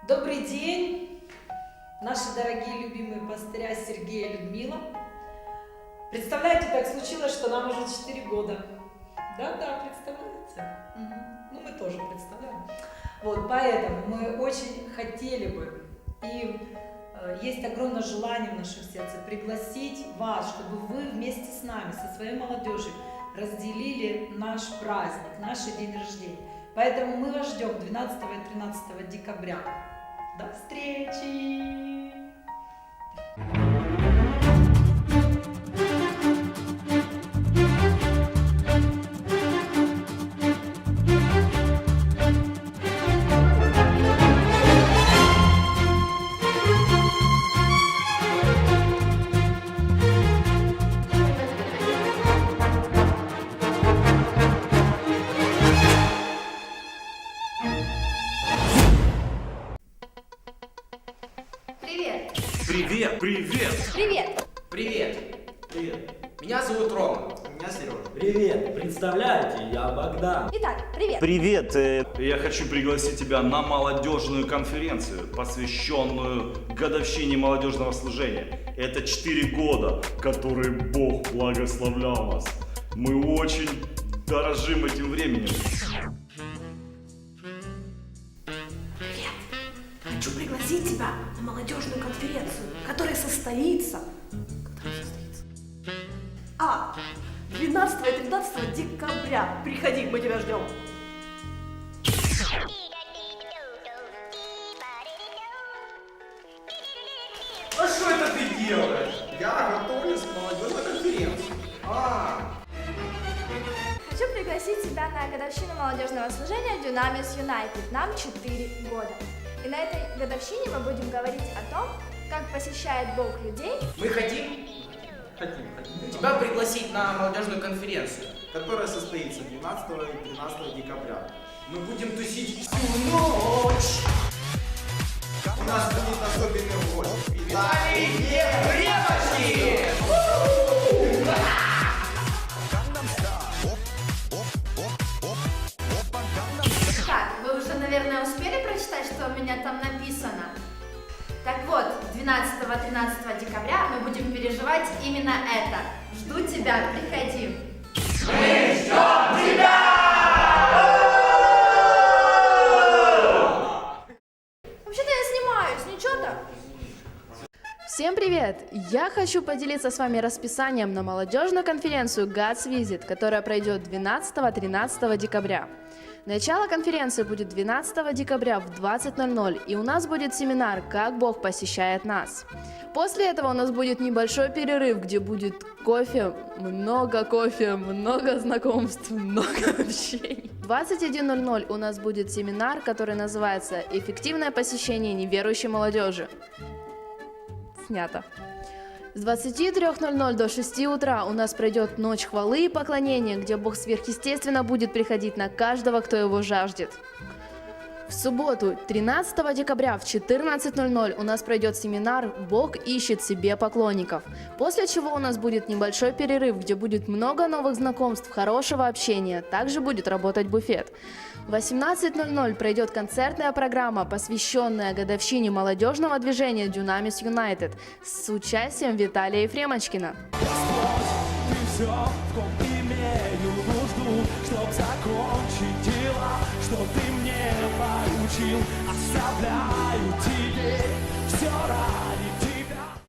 Добрый день, наши дорогие любимые пастыря Сергей и Людмила. Представляете, так случилось, что нам уже 4 года. Да, представляете? Ну, мы тоже представляем. Вот, поэтому мы очень хотели бы, и есть огромное желание в нашем сердце пригласить вас, чтобы вы вместе с нами, со своей молодежью, разделили наш праздник, наш день рождения. Поэтому мы вас ждем 12 и 13 декабря. До встречи! Привет! Привет! Привет! Привет! Привет! Меня зовут Рома. Меня Сережа. Привет! Представляете, я Богдан. Итак, привет! Привет! Я хочу пригласить тебя на молодежную конференцию, посвященную годовщине молодежного служения. Это 4 года, которые Бог благословлял нас. Мы очень дорожим этим временем. Хочу пригласить тебя на молодежную конференцию, которая состоится 12 и 13 декабря. Приходи, мы тебя ждем. А что это ты делаешь? Я готовлюсь к молодежной конференции. Хочу пригласить тебя на годовщину молодежного служения Dunamis United. Нам 4 года. И на этой годовщине мы будем говорить о том, как посещает Бог людей. Мы хотим тебя пригласить на молодежную конференцию. Которая состоится 12 и 13 декабря. Мы будем тусить всю ночь. У нас будет особенный гость. Виталий Ефремович! Так, вы уже, наверное, успели прочитать, что у меня там написано? Так вот, 12-13 декабря мы будем переживать именно это. Жду тебя, приходи. Мы ждем тебя! Вообще-то я снимаюсь, ничего так? Всем привет! Я хочу поделиться с вами расписанием на молодежную конференцию God's Visit, которая пройдет 12-13 декабря. Начало конференции будет 12 декабря в 20:00, и у нас будет семинар «Как Бог посещает нас». После этого у нас будет небольшой перерыв, где будет кофе, много знакомств, много общений. В 21:00 у нас будет семинар, который называется «Эффективное посещение неверующей молодежи». Снято. С 23:00 до 6 утра у нас пройдет ночь хвалы и поклонения, где Бог сверхъестественно будет приходить на каждого, кто его жаждет. В субботу, 13 декабря в 14:00 у нас пройдет семинар «Бог ищет себе поклонников», после чего у нас будет небольшой перерыв, где будет много новых знакомств, хорошего общения, также будет работать буфет. В 18:00 пройдет концертная программа, посвященная годовщине молодежного движения Dunamis United с участием Виталия Ефремочкина. Все, в ком имею нужду, чтоб закончить дела, что ты мне поручил, оставляю